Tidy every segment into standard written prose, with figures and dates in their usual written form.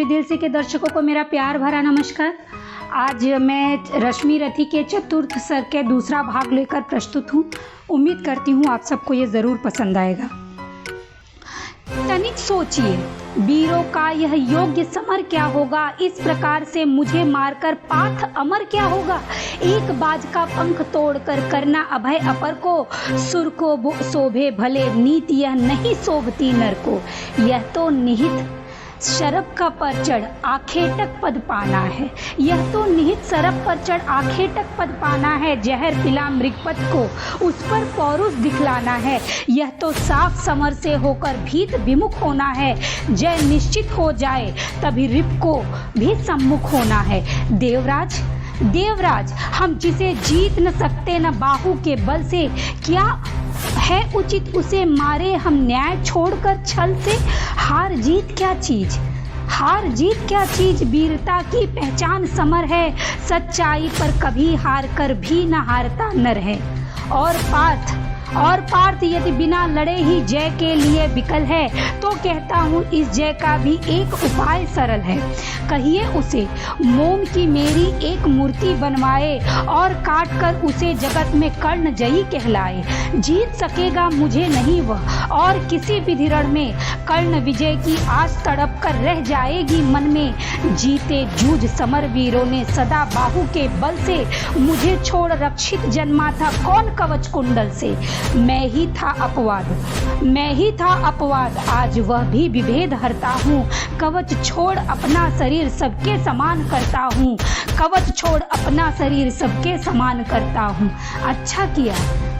Pottery दिल से के दर्शकों को मेरा प्यार भरा नमस्कार। आज मैं रश्मि रथी के चतुर्थ सर्ग के दूसरा भाग लेकर प्रस्तुत हूँ। उम्मीद करती हूँ आप सबको ये ज़रूर पसंद आएगा। तनिक सोचिए, वीरों का यह योग्य समर क्या होगा। इस प्रकार से मुझे मारकर पाथ अमर क्या होगा। एक बाज का पंख तोड़कर करना अभय अपर को। सुर को शोभे भले, नीत यह नहीं शोभती नर को। यह तो निहित शरब का पर चढ़ आखेटक पद पाना है। यह तो निहित शरब पर चढ़ आखेटक पद पाना है। जहर पिला मृगपत को, उस पर पौरुष दिखलाना है। यह तो साफ समर से होकर भीत विमुख होना है। जय निश्चित हो जाए तभी रिप को भी सम्मुख होना है। देवराज हम जिसे जीत न सकते न बाहु के बल से, क्या है उचित उसे मारे हम न्याय छोड़कर छल से। हार जीत क्या चीज वीरता की पहचान समर है। सच्चाई पर कभी हार कर भी न हारता नर है। और पार्थ यदि बिना लड़े ही जय के लिए विकल है, तो कहता हूँ इस जय का भी एक उपाय सरल है। कहिए उसे मोम की मेरी एक मूर्ति बनवाए और काट कर उसे जगत में कर्ण जयी कहलाए। जीत सकेगा मुझे नहीं वह, और किसी विधि रण में कर्ण विजय की आस तड़प कर रह जाएगी मन में। जीते जूझ समर वीरों ने सदा बाहु के बल से, मुझे छोड़ रक्षित जन्मा था कौन कवच कुंडल से। मैं ही था अपवाद, आज वह भी विभेद हरता हूँ। कवच छोड़ अपना शरीर सबके समान करता हूँ।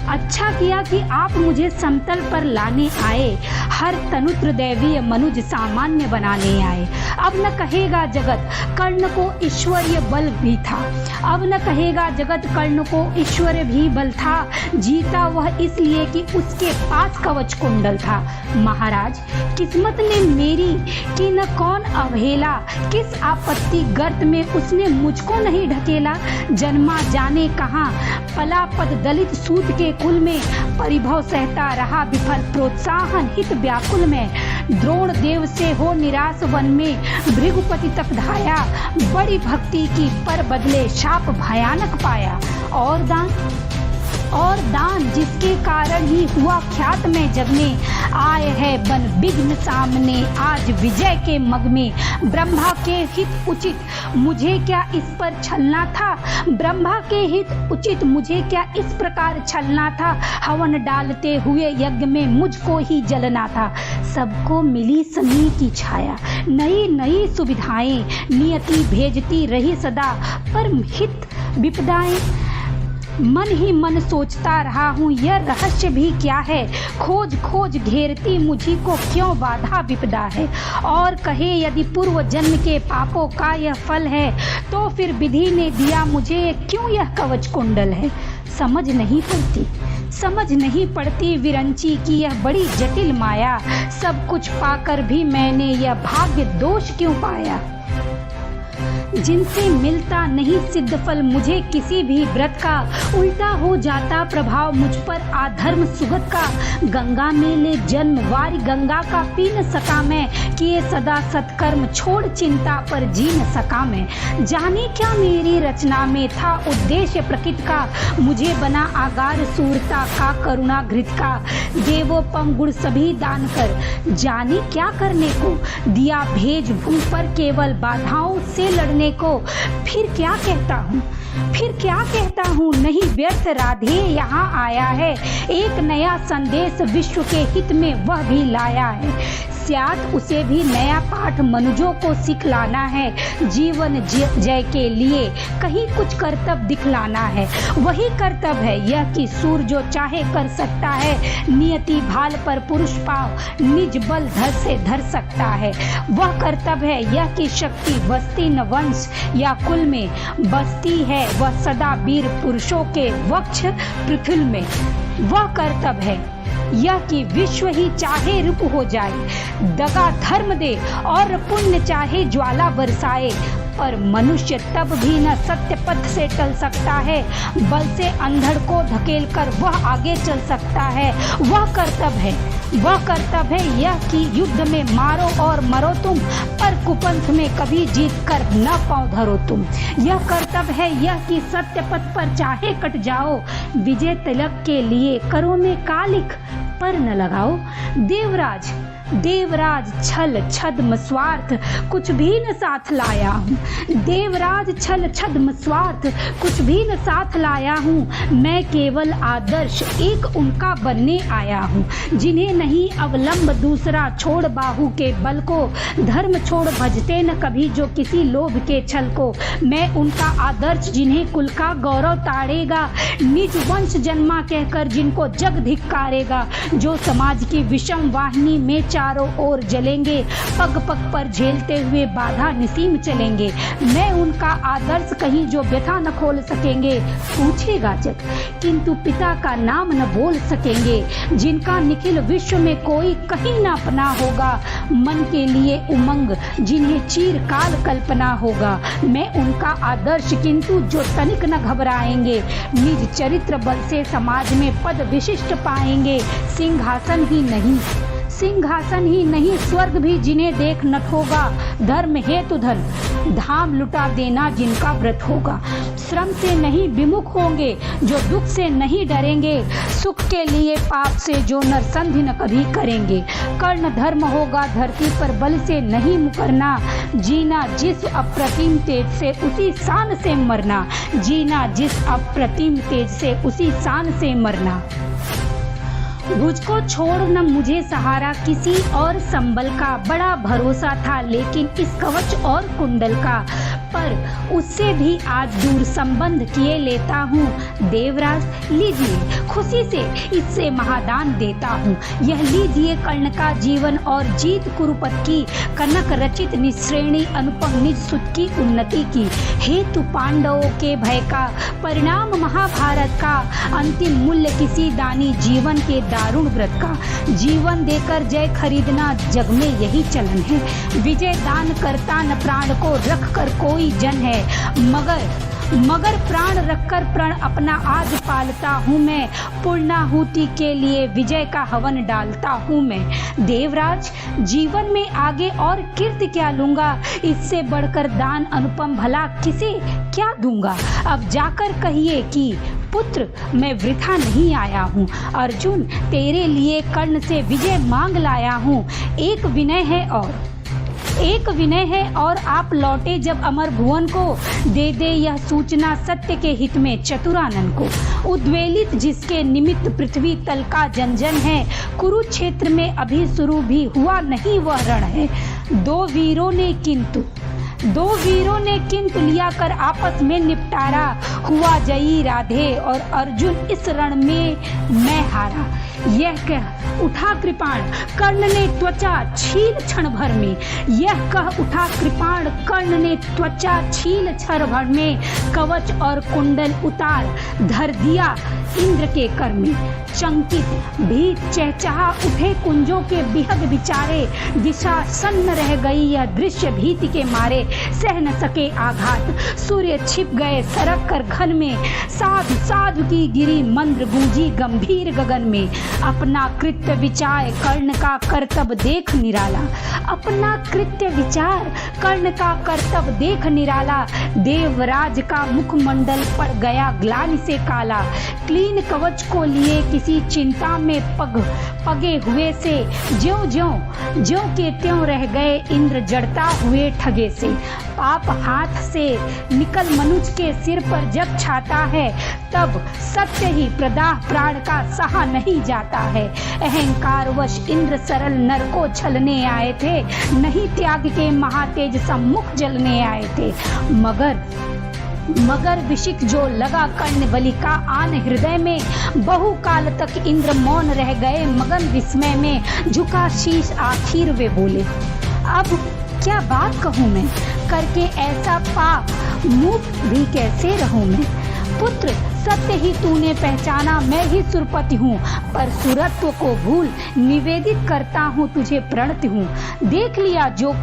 अच्छा किया कि आप मुझे समतल पर लाने आए। हर तनुत्र दैवीय मनुज सामान्य बनाने आए। अब न कहेगा जगत कर्ण को ईश्वरीय बल था। जीता वह इसलिए कि उसके पास कवच कुंडल था। महाराज किस्मत ने मेरी की न कौन अवहेला। किस आपत्ति गर्त में उसने मुझको नहीं ढकेला। जन्मा जाने कहाँ पला पद दलित सूत के कुल में, परिभव सहता रहा विफल प्रोत्साहन हित व्याकुल में। द्रोण देव से हो निराश वन में, भृगुपति तक धाया। बड़ी भक्ति की पर बदले शाप भयानक पाया। और दान जिसके कारण ही हुआ ख्यात में जग में, आए है बन विघ्न सामने आज विजय के मग में। ब्रह्मा के हित उचित मुझे क्या इस पर छलना था। हवन डालते हुए यज्ञ में मुझको ही जलना था। सबको मिली सनी की छाया, नई सुविधाएं नियति भेजती रही सदा। पर हित विपदाएं मन ही मन सोचता रहा हूँ, यह रहस्य भी क्या है। खोज घेरती मुझी को क्यों बाधा विपदा है। और कहे यदि पूर्व जन्म के पापों का यह फल है, तो फिर विधि ने दिया मुझे क्यों यह कवच कुंडल है। समझ नहीं पड़ती विरंची की यह बड़ी जटिल माया। सब कुछ पाकर भी मैंने यह भाग्य दोष क्यों पाया। जिनसे मिलता नहीं सिद्ध फल मुझे किसी भी व्रत का, उल्टा हो जाता प्रभाव मुझ पर आधर्म सुगत का। गंगा में ले जन्म वारी गंगा का पी न सका मैं, किए सदा सत्कर्म छोड़ चिंता पर जी न सका मैं। जाने क्या मेरी रचना में था उद्देश्य प्रकृति का, मुझे बना आगार सूरता का करुणा घृत का। देवोपम गुण सभी दान कर जाने क्या करने को, दिया भेज भू पर केवल बाधाओं से लड़ने को। फिर क्या कहता हूँ नहीं व्यर्थ राधे यहाँ आया है। एक नया संदेश विश्व के हित में वह भी लाया है। स्यात उसे भी नया पाठ मनुजों को सिखलाना है। जीवन जय के लिए कहीं कुछ कर्तव्य दिखलाना है। वही कर्तव्य है यह कि सूर जो चाहे कर सकता है। नियति भाल पर पुरुष पाव निज बल धर से धर सकता है। वह कर्तव्य है यह कि शक्ति बस्ती न वंश या कुल में बसती है। वह सदा वीर पुरुषों के वक्ष पृथ्वी में। वह कर्तव्य है यह कि विश्व ही चाहे रूप हो जाए, दगा धर्म दे और पुण्य चाहे ज्वाला बरसाए। पर मनुष्य तब भी न सत्य पथ से टल सकता है। बल से अंधड़ को धकेल कर वह आगे चल सकता है। वह कर्तव्य है वह कर्तव्य है यह कि युद्ध में मारो और मरो तुम, पर कुपंथ में कभी जीत कर न पाँव धरो तुम। यह कर्तव्य है यह कि सत्य पथ पर चाहे कट जाओ, विजय तिलक के लिए करो में कालिख पर न लगाओ। देवराज देवराज छल छद्म स्वार्थ कुछ भी न साथ लाया हूँ। देवराज छल छद्म स्वार्थ कुछ भी न साथ लाया हूँ। मैं केवल आदर्श एक उनका बनने आया हूँ, जिन्हें नहीं अवलंब दूसरा छोड़ बाहु के बल को, धर्म छोड़ भजते न कभी जो किसी लोभ के छल को। मैं उनका आदर्श जिन्हें कुल का गौरव ताड़ेगा, निज वंश जन्मा कहकर जिनको जग धिक्कारेगा, जो समाज की विषम वाहिनी में चारों ओर जलेंगे, पग पग पर झेलते हुए बाधा निसीम चलेंगे। मैं उनका आदर्श कहीं जो व्यथा न खोल सकेंगे, पूछेगा जग किंतु पिता का नाम न बोल सकेंगे, जिनका निखिल विश्व में कोई कहीं न अपना होगा, मन के लिए उमंग जिन्हें चीरकाल कल्पना होगा। मैं उनका आदर्श किंतु जो तनिक न घबराएंगे, निज चरित्र बल से समाज में पद विशिष्ट पाएंगे। सिंहासन ही नहीं स्वर्ग भी जिन्हें देख नत होगा, धर्म हेतु धन धाम लुटा देना जिनका व्रत होगा। श्रम से नहीं विमुख होंगे जो दुख से नहीं डरेंगे, सुख के लिए पाप से जो नरसंधि न कभी करेंगे। कर्ण धर्म होगा धरती पर बल से नहीं मुकरना, जीना जिस अप्रतिम तेज से उसी शान से मरना, जीना जिस अप्रतिम तेज से उसी शान से मरना। मुझको छोड़ न मुझे सहारा किसी और संबल का, बड़ा भरोसा था लेकिन इस कवच और कुंडल का, पर उससे भी आज दूर संबंध किए लेता हूँ। देवराज लीजिए खुशी से इससे महादान देता हूँ, यह लीजिए कर्ण का जीवन और जीत कुरुपत की, कनक रचित निश्रेणी अनुपम निज सुत की उन्नति की। हेतु पांडवों के भय का परिणाम महाभारत का, अंतिम मूल्य किसी दानी जीवन के दारुण व्रत का। जीवन देकर जय खरीदना जग में यही चलन है, विजय दान करता न प्राण को रख कर कोई जन है, मगर प्राण रखकर प्रण अपना आज पालता हूँ मैं, पूर्णाहुति के लिए विजय का हवन डालता हूँ मैं। देवराज जीवन में आगे और कीर्ति क्या लूंगा, इससे बढ़कर दान अनुपम भला किसे क्या दूंगा। अब जाकर कहिए कि पुत्र मैं वृथा नहीं आया हूँ, अर्जुन तेरे लिए कर्ण से विजय मांग लाया हूँ। एक विनय है और आप लौटे जब अमर भुवन को, दे यह सूचना सत्य के हित में चतुरानन को। उद्वेलित जिसके निमित्त पृथ्वी तल का जन है, कुरुक्षेत्र में अभी शुरू भी हुआ नहीं वह रण है। दो वीरों ने किंतु लिया कर आपस में निपटारा, हुआ जयी राधे और अर्जुन इस रण में मैं हारा। यह कह उठा कृपाण कर्ण ने त्वचा छील क्षण भर में, यह कह उठा कृपाण कर्ण ने त्वचा छील क्षण भर में, कवच और कुंडल उतार धर दिया इंद्र के कर में। चंकित भीत चहचहा उठे कुंजों के बिहग विचारे, दिशा सन्न रह गई यह दृश्य भीति के मारे। सह न सके आघात सूर्य छिप गए सरक कर घन में, साधु साधु की गिरी मंद्र गूंजी गंभीर गगन में। अपना कृत्य विचार कर्ण का कर्तव्य देख निराला, अपना कृत्य विचार कर्ण का कर्तव्य देख निराला। देवराज का मुखमंडल पड़ गया ग्लानि से काला, क्लीन कवच को लिए किसी चिंता में पगे हुए से, ज्यों के त्यों रह गए इंद्र जड़ता हुए ठगे से। पाप हाथ से निकल मनुज के सिर पर जब छाता है, तब सत्य ही प्रदाह प्राण का सहा नहीं जाता है। अहंकारवश इंद्र सरल नर को छलने आए थे, नहीं त्याग के महातेज सम्मुख जलने आए थे। मगर विशिक जो लगा कर्ण बलि का आन हृदय में, बहु काल तक इंद्र मौन रह गए मगन विस्मय में। झुका शीश आखिर वे बोले, अब क्या बात कहूँ मैं, करके ऐसा पाप मूक भी कैसे रहूँ मैं। पुत्र सत्य ही तूने पहचाना मैं ही सुरपति हूँ, पर सुरत्व को भूल निवेदित करता हूँ तुझे प्रणति हूँ। देख लिया जो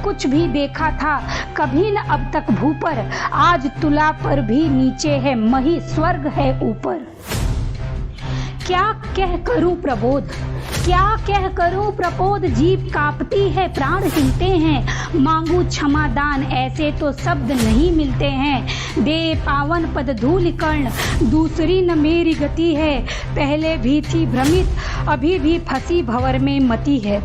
कुछ भी देखा था कभी न अब तक भू पर, आज तुला पर भी नीचे है मही स्वर्ग है ऊपर। क्या कह करूं प्रबोध, क्या कह करूं प्रपोद, जीभ कांपती है, प्राण हिलते हैं, मांगू क्षमा दान, ऐसे तो शब्द नहीं मिलते हैं। दे पावन पद धूलि कर्ण, दूसरी न मेरी गति है, पहले भी थी भ्रमित, अभी भी फंसी भंवर में मति है।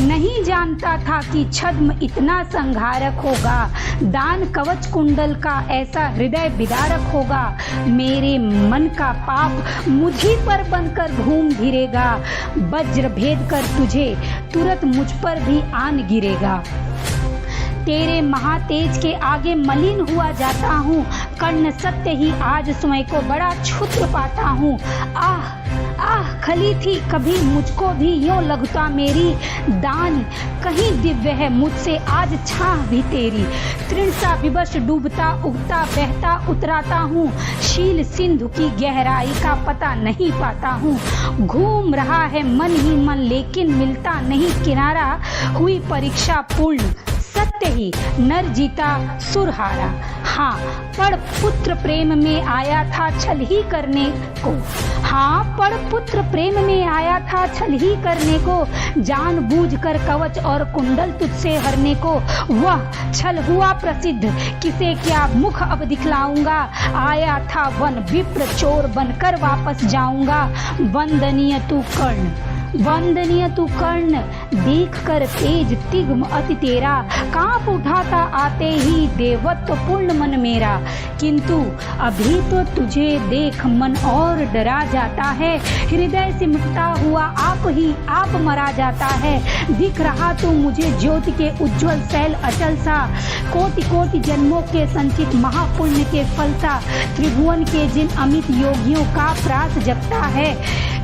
नहीं जानता था कि छद्म इतना संहारक होगा, दान कवच कुंडल का ऐसा हृदय विदारक होगा। मेरे मन का पाप मुझी पर बनकर घूम गिरेगा, वज्र भेद कर तुझे तुरंत मुझ पर भी आन गिरेगा। तेरे महातेज के आगे मलिन हुआ जाता हूँ, कर्ण सत्य ही आज स्वयं को बड़ा क्षुद्र पाता हूँ। आह आह खली थी कभी मुझको भी यूं लघुता मेरी, दान कहीं दिव्य है मुझसे आज छाह भी तेरी। तृण सा विवश डूबता उगता बहता उतराता हूँ, शील सिंधु की गहराई का पता नहीं पाता हूँ। घूम रहा है मन ही मन लेकिन मिलता नहीं किनारा, हुई परीक्षा पूर्ण सत्य ही नर जीता सुर हारा। हाँ पड़ पुत्र प्रेम में आया था छल ही करने को, हाँ पड़ पुत्र प्रेम में आया था छल ही करने को, जानबूझकर कवच और कुंडल तुझसे हरने को। वह छल हुआ प्रसिद्ध किसे क्या मुख अब दिखलाऊंगा, आया था वन विप्र चोर बनकर वापस जाऊंगा। वंदनीय तू कर्ण, वंदनीय तू कर्ण, देख कर तेज तिग्म अति तेरा, कांप उठा था आते ही देवत्व पूर्ण मन मेरा। किंतु अभी तो तुझे देख मन और डरा जाता है, हृदय सिमटता हुआ आप ही आप मरा जाता है। दिख रहा तू मुझे ज्योति के उज्जवल शैल अचल सा, कोटि कोटि जन्मों के संचित महापुण्य के फल सा। त्रिभुवन के जिन अमित योगियों का प्रास जगता है,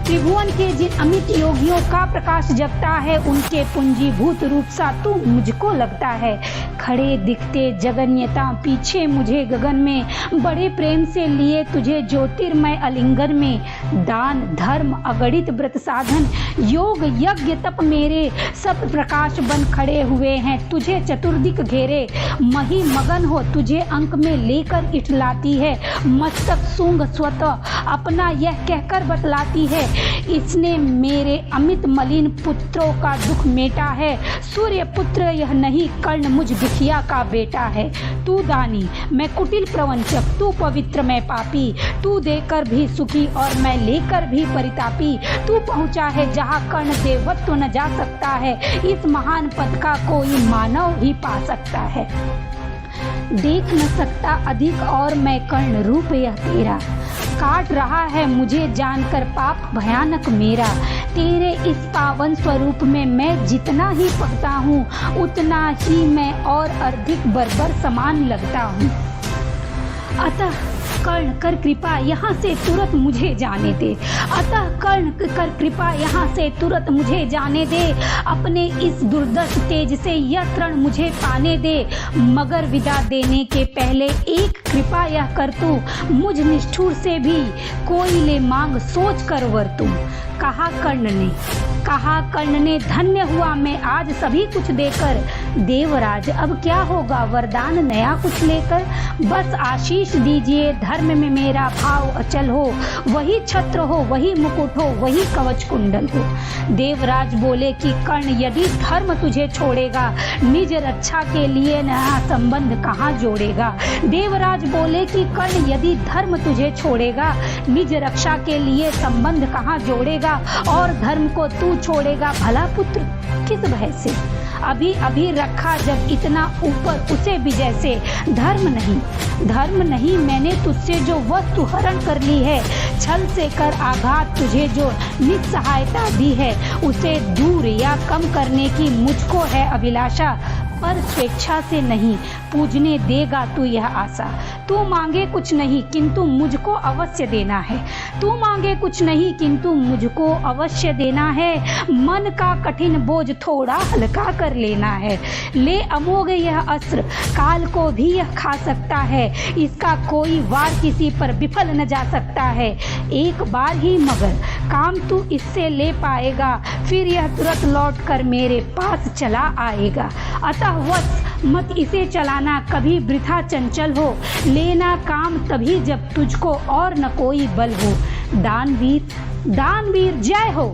त्रिभुवन के जिन अमित योगियों का प्रकाश जगता है, उनके पूंजीभूत रूप सा तू मुझको लगता है। खड़े दिखते जगन्यता पीछे मुझे गगन में, बड़े प्रेम से लिए तुझे ज्योतिर्मय आलिंगन में। दान धर्म अगणित व्रत साधन योग यज्ञ तप मेरे, सब प्रकाश बन खड़े हुए हैं तुझे चतुर्दिक घेरे। मही मगन हो तुझे अंक में लेकर इठलाती है, मस्तक सूंघ स्वतः अपना यह कहकर बतलाती है। इसने मेरे अमित मलिन पुत्रों का दुख मेटा है, सूर्य पुत्र यह नहीं कर्ण मुझ दुखिया का बेटा है। तू दानी मैं कुटिल प्रवंचक, तू पवित्र मैं पापी, तू देकर भी सुखी और मैं लेकर भी परितापी। तू पहुँचा है जहाँ कर्ण देवत्व न जा सकता है, इस महान पद का कोई मानव ही पा सकता है। देख न सकता अधिक और मैं कर्ण रूप यह तेरा, काट रहा है मुझे जानकर पाप भयानक मेरा। तेरे इस पावन स्वरूप में मैं जितना ही पढ़ता हूँ, उतना ही मैं और अधिक बर्बर समान लगता हूँ। अतः कर्ण कर कृपा यहाँ से तुरंत मुझे जाने दे, अतः कर्ण कर कृपा यहाँ से तुरंत मुझे जाने दे। अपने इस दुर्दश तेज से यह तृण मुझे पाने दे, मगर विदा देने के पहले एक कृपा यह कर तू, मुझ निष्ठुर से भी कोई ले मांग सोच कर वर तू। कहा कर्ण ने धन्य हुआ मैं आज सभी कुछ देकर, देवराज अब क्या होगा वरदान नया कुछ लेकर। बस आशीष दीजिए धर्म में मेरा भाव अचल हो, वही छत्र हो वही मुकुट हो वही कवच कुंडल हो। देवराज बोले कि कर्ण यदि धर्म तुझे छोड़ेगा, निज रक्षा के लिए नया संबंध कहाँ जोड़ेगा। देवराज बोले कि कर्ण यदि धर्म तुझे छोड़ेगा, निज रक्षा के लिए संबंध कहाँ जोड़ेगा, और धर्म को तू छोड़ेगा भला पुत्र किस भय से। अभी अभी रखा जब इतना ऊपर उसे विजय से, धर्म नहीं मैंने तुझसे जो वस्तु हरण कर ली है, छल से कर आघात तुझे जो निस्सहायता दी है, उसे दूर या कम करने की मुझको है अभिलाषा। पर स्वेच्छा से नहीं पूजने देगा तू यह आशा। तू मांगे कुछ नहीं किंतु मुझको अवश्य देना है, तू मांगे कुछ नहीं किंतु मुझको अवश्य देना है। मन का कठिन बोझ थोड़ा हल्का कर लेना है, ले अमोघ यह अस्त्र काल को भी यह खा सकता है, इसका कोई वार किसी पर विफल न जा सकता है। एक बार ही मगर काम तू इससे ले पाएगा, फिर यह तुरंत लौट कर मेरे पास चला आएगा। अतः वत्स मत इसे चलाना कभी वृथा चंचल हो, लेना काम तभी जब तुझको और न कोई बल हो। दानवीर जय हो,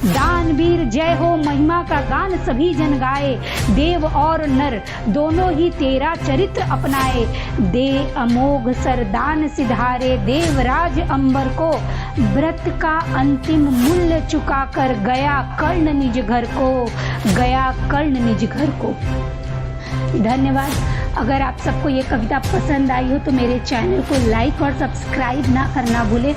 दानवीर जय हो, महिमा का गान सभी जन गाए, देव और नर दोनों ही तेरा चरित्र अपनाए, दे अमोघ सरदान सिधारे, देवराज अंबर को व्रत का अंतिम मूल्य चुकाकर गया कर्ण निज घर को, गया कर्ण निज घर को। धन्यवाद। अगर आप सबको ये कविता पसंद आई हो तो मेरे चैनल को लाइक और सब्सक्राइब ना करना भूले।